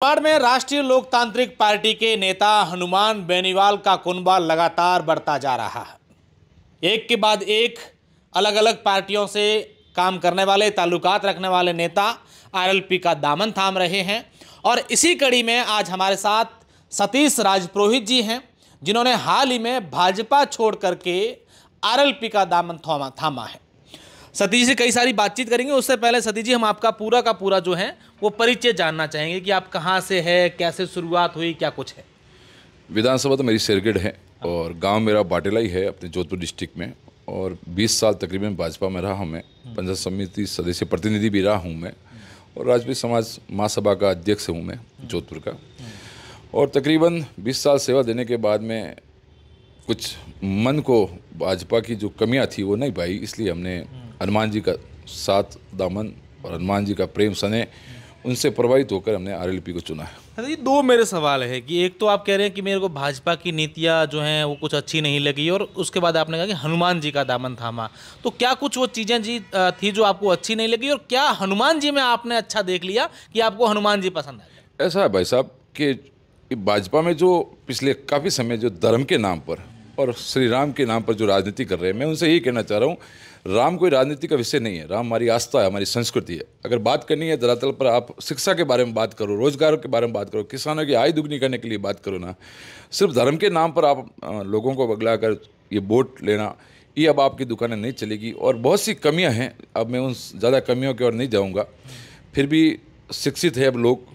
धारवाड़ में राष्ट्रीय लोकतांत्रिक पार्टी के नेता हनुमान बेनीवाल का कुनबा लगातार बढ़ता जा रहा है। एक के बाद एक अलग अलग पार्टियों से काम करने वाले, ताल्लुकात रखने वाले नेता आरएलपी का दामन थाम रहे हैं। और इसी कड़ी में आज हमारे साथ सतीश राजपुरोहित जी हैं, जिन्होंने हाल ही में भाजपा छोड़ करके आरएलपी का दामन थामा है। सतीश जी कई सारी बातचीत करेंगे। उससे पहले सतीश जी, हम आपका पूरा का पूरा जो है वो परिचय जानना चाहेंगे कि आप कहाँ से है, कैसे शुरुआत हुई, क्या कुछ है। विधानसभा तो मेरी शेरगढ़ है और गांव मेरा बाटेला ही है अपने जोधपुर डिस्ट्रिक्ट में। और 20 साल तकरीबन भाजपा में रहा हूँ मैं। पंचायत समिति सदस्य प्रतिनिधि भी रहा हूँ मैं, और राजपूत समाज महासभा का अध्यक्ष हूँ मैं जोधपुर का। और तकरीबन 20 साल सेवा देने के बाद में कुछ मन को भाजपा की जो कमियां थी वो नहीं पाई, इसलिए हमने हनुमान जी का साथ दामन और हनुमान जी का प्रेम सने उनसे प्रभावित होकर हमने आरएलपी को चुना है। ये दो मेरे सवाल है कि एक तो आप कह रहे हैं कि मेरे को भाजपा की नीतियाँ जो हैं वो कुछ अच्छी नहीं लगी, और उसके बाद आपने कहा कि हनुमान जी का दामन थामा। तो क्या कुछ वो चीज़ें जी थी जो आपको अच्छी नहीं लगी, और क्या हनुमान जी में आपने अच्छा देख लिया कि आपको हनुमान जी पसंद आए? ऐसा है भाई साहब कि भाजपा में जो पिछले काफ़ी समय जो धर्म के नाम पर और श्री राम के नाम पर जो राजनीति कर रहे हैं, मैं उनसे यही कहना चाह रहा हूँ, राम कोई राजनीति का विषय नहीं है। राम हमारी आस्था है, हमारी संस्कृति है। अगर बात करनी है धरातल पर, आप शिक्षा के बारे में बात करो, रोजगार के बारे में बात करो, किसानों की आय दुगनी करने के लिए बात करो ना। सिर्फ धर्म के नाम पर आप लोगों को बगला कर ये वोट लेना, ये अब आपकी दुकानें नहीं चलेगी। और बहुत सी कमियाँ हैं, अब मैं उन ज़्यादा कमियों की ओर नहीं जाऊँगा। फिर भी शिक्षित है अब लोग,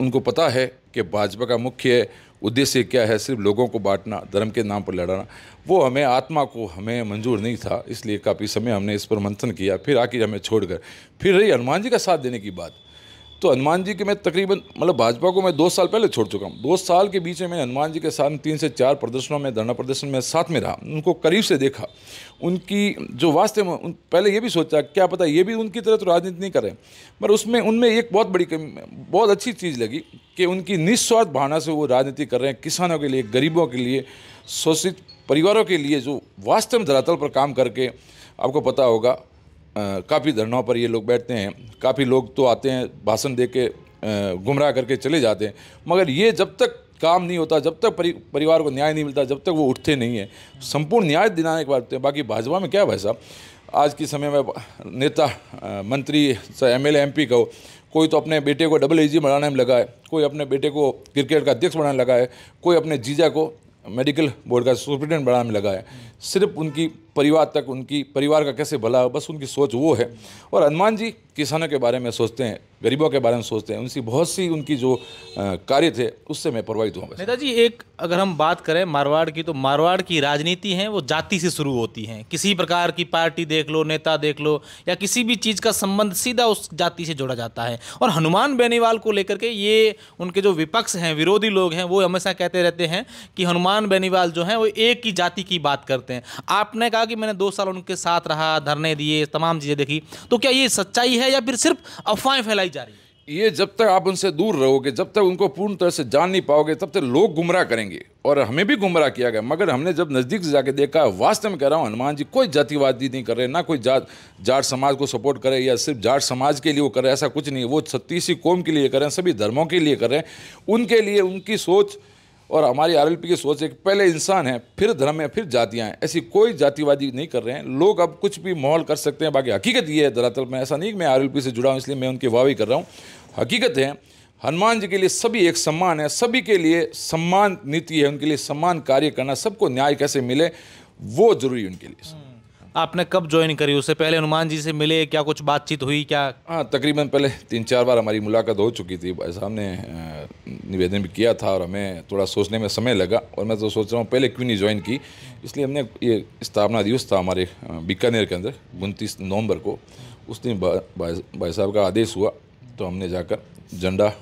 उनको पता है कि भाजपा का मुख्य उद्देश्य क्या है, सिर्फ लोगों को बांटना, धर्म के नाम पर लड़ाना। वो हमें आत्मा को हमें मंजूर नहीं था, इसलिए काफ़ी समय हमने इस पर मंथन किया। फिर आखिर हमें छोड़कर फिर रही हनुमान जी का साथ देने की बात, तो हनुमान जी के मैं तकरीबन भाजपा को मैं 2 साल पहले छोड़ चुका हूँ। 2 साल के बीच में मैं हनुमान जी के साथ 3 से 4 प्रदर्शनों में, धरना प्रदर्शन में साथ में रहा, उनको करीब से देखा। उनकी जो वास्तव में पहले ये भी सोचा क्या पता ये भी उनकी तरह तो राजनीति नहीं कर रहे, पर उसमें उनमें एक बहुत बड़ी बहुत अच्छी चीज़ लगी कि उनकी निस्वार्थ भावना से वो राजनीति कर रहे हैं। किसानों के लिए, गरीबों के लिए, शोषित परिवारों के लिए, जो वास्तव में धरातल पर काम करके, आपको पता होगा काफ़ी धरनों पर ये लोग बैठते हैं। काफ़ी लोग तो आते हैं भाषण दे के गुमराह करके चले जाते हैं, मगर ये जब तक काम नहीं होता, जब तक परिवार को न्याय नहीं मिलता, जब तक वो उठते नहीं हैं, संपूर्ण न्याय दिलाने के बाद उठते हैं। बाकी भाजपा में क्या है भाई साहब, आज के समय में नेता मंत्री एमएलए एमपी का हो, कोई तो अपने बेटे को डबल एजी बढ़ाने में लगा है, कोई अपने बेटे को क्रिकेट का अध्यक्ष बनाने लगा है, कोई अपने जीजा को मेडिकल बोर्ड का सुप्रिटेंडेंट बनाने में लगा है। सिर्फ उनकी परिवार तक, उनकी परिवार का कैसे भला, बस उनकी सोच वो है। और हनुमान जी किसानों के बारे में सोचते हैं, गरीबों के बारे में सोचते हैं। उनकी बहुत सी उनकी जो कार्य थे उससे मैं प्रभावित हूँ। नेताजी, एक अगर हम बात करें मारवाड़ की, तो मारवाड़ की राजनीति है वो जाति से शुरू होती है। किसी प्रकार की पार्टी देख लो, नेता देख लो, या किसी भी चीज़ का संबंध सीधा उस जाति से जोड़ा जाता है। और हनुमान बेनीवाल को लेकर के ये उनके जो विपक्ष हैं, विरोधी लोग हैं, वो हमेशा कहते रहते हैं कि हनुमान बेनीवाल जो हैं वो एक ही जाति की बात करते हैं। आपने कहा कि मैंने 2 साल उनके साथ रहा, धरने दिए, तमाम चीज़ें देखी, तो क्या ये सच्चाई है या फिर सिर्फ अफवाहें फैलाई जा रही है? ये जब तक आप उनसे दूर रहोगे, जब तक उनको पूर्ण तरह से जान नहीं पाओगे, तब तक लोग गुमराह करेंगे। और हमें भी गुमराह किया गया, मगर हमने जब नज़दीक से जाके देखा, वास्तव में कह रहा हूँ, हनुमान जी कोई जातिवादी नहीं कर रहे, ना कोई जाट समाज को सपोर्ट करे या सिर्फ जाट समाज के लिए वो कर रहे, ऐसा कुछ नहीं। वो 36 कौम के लिए कर रहे हैं, सभी धर्मों के लिए कर रहे हैं। उनके लिए उनकी सोच और हमारी आरएलपी की सोच है कि पहले इंसान है, फिर धर्म है, फिर जातियाँ हैं। ऐसी कोई जातिवादी नहीं कर रहे हैं लोग। अब कुछ भी माहौल कर सकते हैं, बाकी हकीकत ये है धरातल में। ऐसा नहीं कि मैं आरएलपी से जुड़ा हूँ इसलिए मैं उनकी वाहवाही कर रहा हूँ। हकीकत है, हनुमान जी के लिए सभी एक सम्मान है, सभी के लिए सम्मान नीति है, उनके लिए सम्मान कार्य करना, सबको न्याय कैसे मिले वो जरूरी है उनके लिए। आपने कब ज्वाइन करी? उससे पहले हनुमान जी से मिले, क्या कुछ बातचीत हुई क्या? हाँ, तकरीबन पहले 3-4 बार हमारी मुलाकात हो चुकी थी। भाई साहब ने निवेदन भी किया था और हमें थोड़ा सोचने में समय लगा। और मैं तो सोच रहा हूँ पहले क्यों नहीं ज्वाइन की, इसलिए हमने ये स्थापना दिवस था हमारे बीकानेर के अंदर 29 नवंबर को, उस दिन भाई साहब का आदेश हुआ तो हमने जाकर झंडा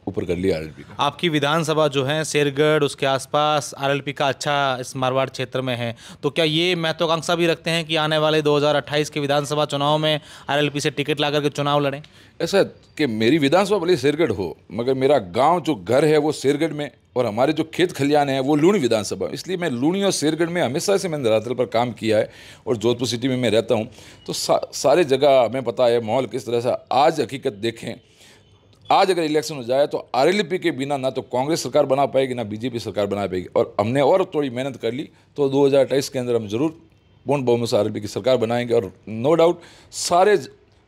ऊपर कर लिया आरएलपी का। आपकी विधानसभा जो है शेरगढ़, उसके आसपास आरएलपी का अच्छा इस मारवाड़ क्षेत्र में है, तो क्या ये महत्वाकांक्षा भी रखते हैं कि आने वाले 2028 के विधानसभा चुनाव में आरएलपी से टिकट ला करके चुनाव लड़ें? ऐसा कि मेरी विधानसभा भले शेरगढ़ हो, मगर मेरा गांव जो घर है वो शेरगढ़ में, और हमारे जो खेत खलियान है वो लूणी विधानसभा। इसलिए मैं लूणी और शेरगढ़ में हमेशा से मैंने धरातल पर काम किया है, और जोधपुर सिटी में मैं रहता हूँ, तो सारे जगह हमें पता है माहौल किस तरह से। आज हकीकत देखें आज अगर इलेक्शन हो जाए तो आरएलपी के बिना ना तो कांग्रेस सरकार बना पाएगी ना बीजेपी सरकार बना पाएगी। और हमने और थोड़ी मेहनत कर ली तो 2028 के अंदर हम जरूर पूर्ण बहुमत से आरएलपी की सरकार बनाएंगे। और नो डाउट सारे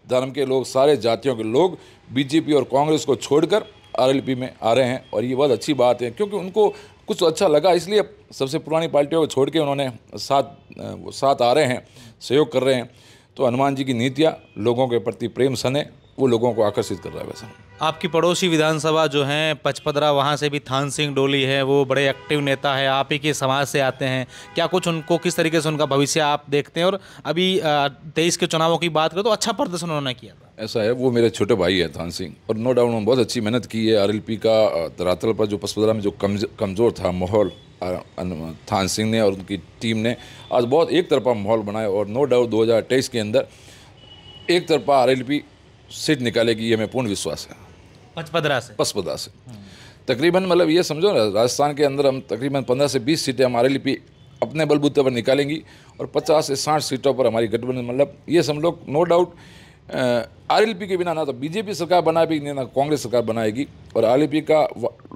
धर्म के लोग, सारे जातियों के लोग बीजेपी और कांग्रेस को छोड़कर आरएलपी में आ रहे हैं और ये बहुत अच्छी बात है, क्योंकि उनको कुछ अच्छा लगा, इसलिए सबसे पुरानी पार्टियों को छोड़ के उन्होंने साथ आ रहे हैं, सहयोग कर रहे हैं। तो हनुमान जी की नीतियाँ, लोगों के प्रति प्रेम स्नेह, वो लोगों को आकर्षित कर रहा है। वैसा आपकी पड़ोसी विधानसभा जो है पचपदरा, वहाँ से भी थान सिंह डोली है, वो बड़े एक्टिव नेता है, आप ही के समाज से आते हैं। क्या कुछ उनको, किस तरीके से उनका भविष्य आप देखते हैं? और अभी 23 के चुनावों की बात करें तो अच्छा प्रदर्शन उन्होंने किया था। ऐसा है, वो मेरे छोटे भाई है थान सिंह, और नो डाउट उन्होंने बहुत अच्छी मेहनत की है। आरएलपी का धरातल पर जो पचपदरा में जो कमज़ोर था माहौल, थान सिंह ने और उनकी टीम ने आज बहुत एक तरफा माहौल बनाया। और नो डाउट 2023 के अंदर एक तरफा आरएलपी सीट निकालेगी, ये मैं पूर्ण विश्वास है। पचपदरा से तकरीबन, मतलब ये समझो ना, राजस्थान के अंदर हम तकरीबन 15 से 20 सीटें हम आरएलपी अपने बलबूते पर निकालेंगी और 50 से 60 सीटों पर हमारी गठबंधन, मतलब ये सब लोग नो डाउट आरएलपी के बिना ना तो बीजेपी सरकार बनाएगी ना कांग्रेस सरकार बनाएगी। और आरएलपी का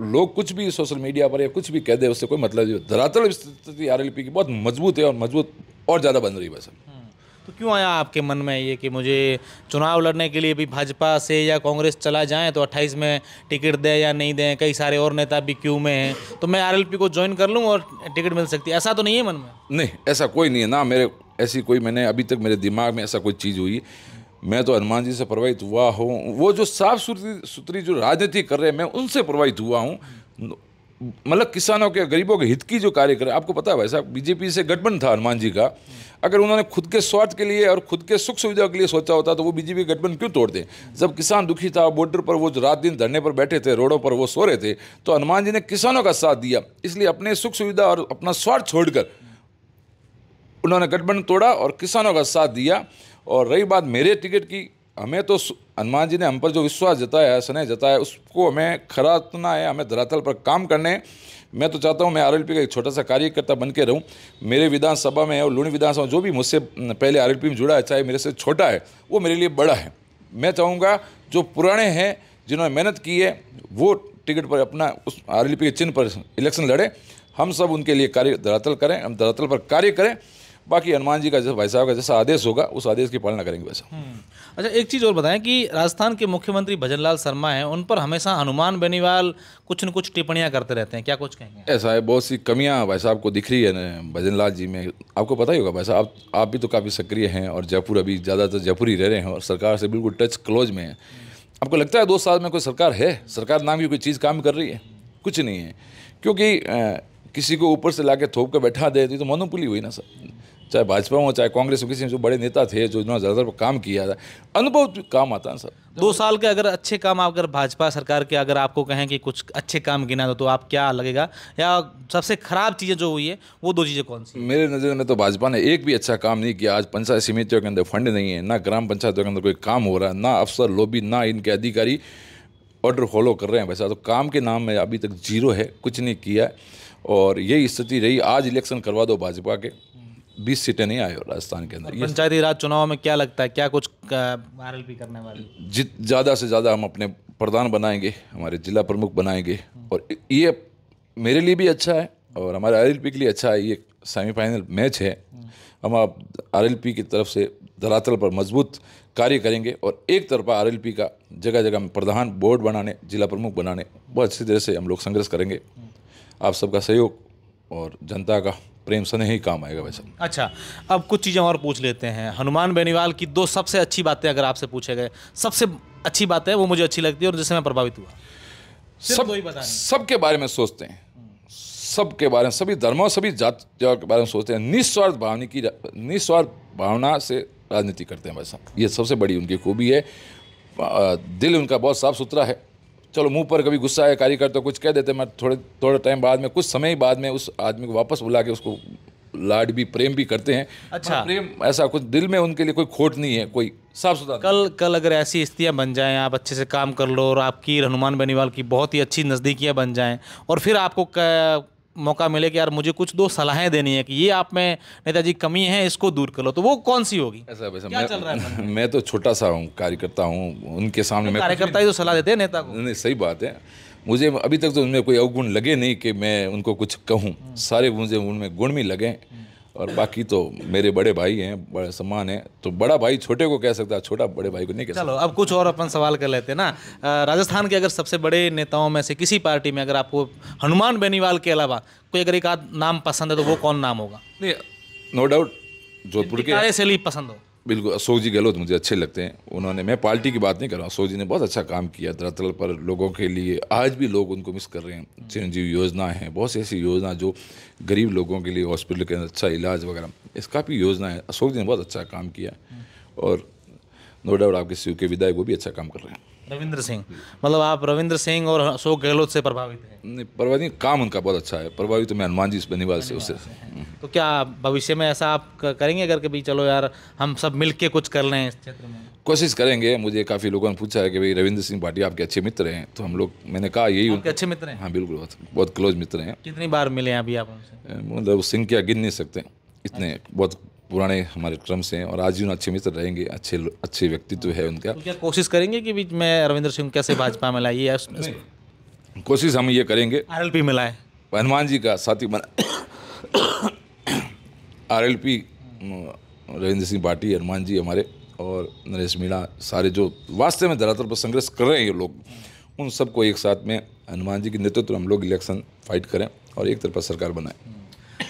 लोग कुछ भी सोशल मीडिया पर या कुछ भी कह दे, उससे कोई मतलब नहीं। धरातल स्थिति आरएलपी की बहुत मजबूत है और मजबूत और ज़्यादा बन रही है। बस तो क्यों आया आपके मन में ये कि मुझे चुनाव लड़ने के लिए भी भाजपा से या कांग्रेस चला जाए तो 28 में टिकट दें या नहीं दें, कई सारे और नेता भी क्यों में हैं, तो मैं आरएलपी को ज्वाइन कर लूँ और टिकट मिल सकती है, ऐसा तो नहीं है मन में? नहीं, ऐसा कोई नहीं है ना, मेरे ऐसी कोई, मैंने अभी तक मेरे दिमाग में ऐसा कोई चीज़ हुई। मैं तो हनुमान जी से प्रभावित हुआ हूँ, वो जो साफ सुथरी जो राजनीति कर रहे हैं मैं उनसे प्रभावित हुआ हूँ। मतलब किसानों के, गरीबों के हित की जो कार्य करे। आपको पता है भाई साहब, बीजेपी से गठबंधन था हनुमान जी का, अगर उन्होंने खुद के स्वार्थ के लिए और खुद के सुख सुविधा के लिए सोचा होता तो वो बीजेपी गठबंधन क्यों तोड़ते? जब किसान दुखी था, बॉर्डर पर वो रात दिन धरने पर बैठे थे, रोडों पर वो सो रहे थे, तो हनुमान जी ने किसानों का साथ दिया। इसलिए अपने सुख सुविधा और अपना स्वार्थ छोड़कर उन्होंने गठबंधन तोड़ा और किसानों का साथ दिया। और रही बात मेरे टिकट की, हमें तो हनुमान जी ने हम पर जो विश्वास जताया है, स्नेह जताया है, उसको हमें खरातना है, हमें धरातल पर काम करने हैं। मैं तो चाहता हूं मैं आरएलपी का एक छोटा सा कार्यकर्ता बन के रहूँ। मेरे विधानसभा में और लुणी विधानसभा जो भी मुझसे पहले आरएलपी में जुड़ा है, चाहे मेरे से छोटा है, वो मेरे लिए बड़ा है। मैं चाहूँगा जो पुराने हैं, जिन्होंने मेहनत की है, वो टिकट पर अपना उस आरएलपी के चिन्ह पर इलेक्शन लड़े। हम सब उनके लिए कार्य धरातल करें, हम धरातल पर कार्य करें। बाकी हनुमान जी का जैसा, भाई साहब का जैसा आदेश होगा उस आदेश की पालना करेंगे वैसा। अच्छा, एक चीज़ और बताएं कि राजस्थान के मुख्यमंत्री भजनलाल शर्मा हैं, उन पर हमेशा हनुमान बेनीवाल कुछ न कुछ टिप्पणियां करते रहते हैं, क्या कुछ कहेंगे? ऐसा है, बहुत सी कमियां भाई साहब को दिख रही है भजनलाल जी में। आपको पता ही होगा भाई साहब, आप भी तो काफ़ी सक्रिय हैं और जयपुर, अभी ज़्यादातर जयपुर ही रह रहे हैं और सरकार से बिल्कुल टच क्लोज में है। आपको लगता है 2 साल में कोई सरकार है, सरकार नाम की कोई चीज़ काम कर रही है? कुछ नहीं है, क्योंकि किसी को ऊपर से ला के थोप कर बैठा दे तो मोनोपोली हुई ना सर। चाहे भाजपा हो चाहे कांग्रेस हो, किसी जो बड़े नेता थे जो इन्होंने ज़्यादातर काम किया था, अनुभव काम आता है सर। 2 साल के अगर अच्छे काम, अगर भाजपा सरकार के अगर आपको कहें कि कुछ अच्छे काम गिना दो तो आप क्या लगेगा, या सबसे खराब चीज़ें जो हुई है वो 2 चीज़ें कौन सी? मेरे नज़र में तो भाजपा ने एक भी अच्छा काम नहीं किया। आज पंचायत समितियों के अंदर फंड नहीं है, ना ग्राम पंचायतों के अंदर कोई काम हो रहा है, ना अफसर लॉबी, ना इनके अधिकारी ऑर्डर फॉलो कर रहे हैं। वैसा तो काम के नाम में अभी तक जीरो है, कुछ नहीं किया। और यही स्थिति रही। आज इलेक्शन करवा दो भाजपा के, 20 सीटें नहीं आए राजस्थान के अंदर। पंचायती राज चुनाव में क्या लगता है, क्या कुछ आरएलपी करने वाली? ज़्यादा से ज़्यादा हम अपने प्रधान बनाएंगे, हमारे जिला प्रमुख बनाएंगे, और ये मेरे लिए भी अच्छा है और हमारे आरएलपी के लिए अच्छा है। ये सेमीफाइनल मैच है, हम आरएलपी की तरफ से धरातल पर मजबूत कार्य करेंगे और एक तरफा आरएलपी का जगह जगह प्रधान, बोर्ड बनाने, जिला प्रमुख बनाने बहुत अच्छी तरह से हम लोग संघर्ष करेंगे। आप सबका सहयोग और जनता का प्रेम स्नेह ही काम आएगा वैसा। अच्छा, अब कुछ चीज़ें और पूछ लेते हैं। हनुमान बेनीवाल की 2 सबसे अच्छी बातें अगर आपसे पूछे गए, सबसे अच्छी बात है वो मुझे अच्छी लगती है और जिससे मैं प्रभावित हुआ, सबके बारे में सोचते हैं, सबके बारे में, सभी धर्मों, सभी जातियों के बारे में सोचते हैं, निस्वार्थ भावना से राजनीति करते हैं वैसा। ये सबसे बड़ी उनकी खूबी है। दिल उनका बहुत साफ सुथरा है। चलो मुंह पर कभी गुस्सा है कार्यकर्ता कुछ कह देते, मैं थोड़े टाइम बाद में, कुछ समय बाद में उस आदमी को वापस बुला के उसको लाड भी, प्रेम भी करते हैं। अच्छा, प्रेम ऐसा कुछ दिल में उनके लिए कोई खोट नहीं है, कोई साफ सुथरा। कल अगर ऐसी स्थितियां बन जाएं, आप अच्छे से काम कर लो और आपकी हनुमान बेनीवाल की बहुत ही अच्छी नज़दीकियां बन जाएं और फिर आपको मौका मिले कि यार मुझे कुछ 2 सलाहें देनी है कि ये आप में नेताजी कमी है, इसको दूर कर लो, तो वो कौन सी होगी? ऐसा वैसा क्या चल रहा है? मैं तो छोटा सा हूँ, कार्यकर्ता हूँ, उनके सामने मैं कार्यकर्ता ही तो सलाह देते हैं नेता को। नहीं, सही बात है। मुझे अभी तक तो उनमें कोई अवगुण लगे नहीं कि मैं उनको कुछ कहूँ, सारे मुझे उनमें गुण भी लगे, और बाकी तो मेरे बड़े भाई हैं, बड़ा सम्मान है, तो बड़ा भाई छोटे को कह सकता है, छोटा बड़े भाई को नहीं कह सकता। चलो अब कुछ और अपन सवाल कर लेते हैं ना। राजस्थान के अगर सबसे बड़े नेताओं में से किसी पार्टी में अगर आपको हनुमान बेनीवाल के अलावा कोई अगर एक आध नाम पसंद है तो वो कौन नाम होगा? नहीं, नो डाउट जोधपुर के कार्यशैली पसंद हो? बिल्कुल, अशोक जी गहलोत मुझे अच्छे लगते हैं। उन्होंने, मैं पार्टी की बात नहीं कर रहा हूँ, अशोक जी ने बहुत अच्छा काम किया धरातल पर लोगों के लिए। आज भी लोग उनको मिस कर रहे हैं। चिरंजीवी योजना है, बहुत सी ऐसी योजना जो गरीब लोगों के लिए हॉस्पिटल के अंदर अच्छा इलाज वगैरह, इस काफ़ी योजना है। अशोक जी ने बहुत अच्छा काम किया, और नो डाउट आपके शिव के विधायक वो भी अच्छा काम कर रहे हैं। रविंद्र सिंह, मतलब आप रविंद्र सिंह और अशोक गहलोत से प्रभावित हैं? नहीं, प्रभावित काम उनका बहुत अच्छा है। प्रभावित तो मैं हनुमान जी बेनीवाल से, उससे। तो क्या भविष्य में ऐसा आप करेंगे अगर कि भाई चलो यार हम सब मिल के कुछ कर लें इस क्षेत्र में? कोशिश करेंगे। मुझे काफ़ी लोगों ने पूछा है कि भाई रविंद्र सिंह भाटिया आपके अच्छे मित्र हैं, तो हम लोग, मैंने कहा यही आपके अच्छे मित्र हैं? हाँ बिल्कुल, बहुत क्लोज मित्र हैं। कितनी बार मिले हैं अभी आप उनसे? मतलब सिंह क्या गिन नहीं सकते, इतने बहुत पुराने हमारे क्रम से हैं, और आज भी अच्छे मित्र रहेंगे। अच्छे व्यक्तित्व है उनका। तो क्या कोशिश करेंगे कि बीच में रविंद्र सिंह कैसे भाजपा में लाइए? कोशिश हम ये करेंगे, आरएलपी में लाए, हनुमान जी का साथी बना आरएलपी, रविंद्र सिंह भाटी, हनुमान जी हमारे, और नरेश मीणा, सारे जो वास्तव में धरातल पर संघर्ष कर रहे हैं ये लोग, उन सबको एक साथ में हनुमान जी के नेतृत्व में हम लोग इलेक्शन फाइट करें और एक तरफा सरकार बनाएं।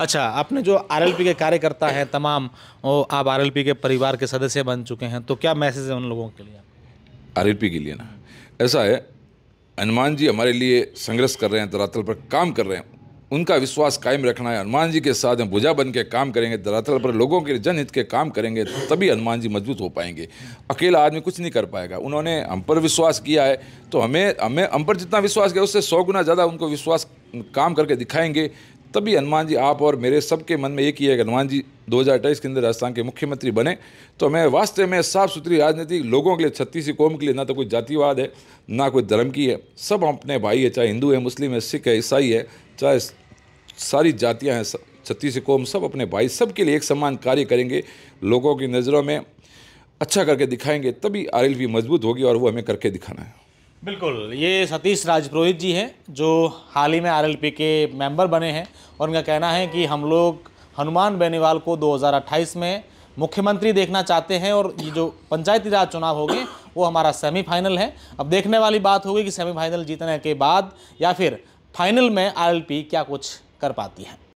अच्छा, आपने जो आरएलपी के कार्यकर्ता हैं तमाम, आप आरएलपी के परिवार के सदस्य बन चुके हैं, तो क्या मैसेज है उन लोगों के लिए? आरएलपी के लिए ना, ऐसा है, हनुमान जी हमारे लिए संघर्ष कर रहे हैं, धरातल पर काम कर रहे हैं, उनका विश्वास कायम रखना है। हनुमान जी के साथ हम भुजा बन के काम करेंगे, धरातल पर लोगों के जनहित के काम करेंगे, तभी हनुमान जी मजबूत हो पाएंगे। अकेला आदमी कुछ नहीं कर पाएगा। उन्होंने हम पर विश्वास किया है, तो हमें हम पर जितना विश्वास किया उससे 100 गुना ज़्यादा उनको विश्वास काम करके दिखाएंगे, तभी हनुमान जी, आप और मेरे सबके मन में एक ही है कि हनुमान जी 2028 के अंदर राजस्थान के मुख्यमंत्री बने, तो हमें वास्तव में साफ सुथरी राजनीति लोगों के लिए, 36 कौम के लिए, ना तो कोई जातिवाद है ना कोई धर्म की है, सब अपने भाई है, चाहे हिंदू है, मुस्लिम है, सिख है, ईसाई है, चाहे सारी जातियां हैं, 36 कौम, सब अपने भाई, सबके लिए एक समान कार्य करेंगे, लोगों की नज़रों में अच्छा करके दिखाएंगे, तभी आरएलपी मजबूत होगी, और वो हमें करके दिखाना है। बिल्कुल, ये सतीश राजपुरोहित जी हैं जो हाल ही में आरएलपी के मेंबर बने हैं, और उनका कहना है कि हम लोग हनुमान बेनीवाल को 2028 में मुख्यमंत्री देखना चाहते हैं, और ये जो पंचायती राज चुनाव होंगे वो हमारा सेमीफाइनल है। अब देखने वाली बात होगी कि सेमीफाइनल जीतने के बाद या फिर फाइनल में आरएलपी क्या कुछ कर पाती है।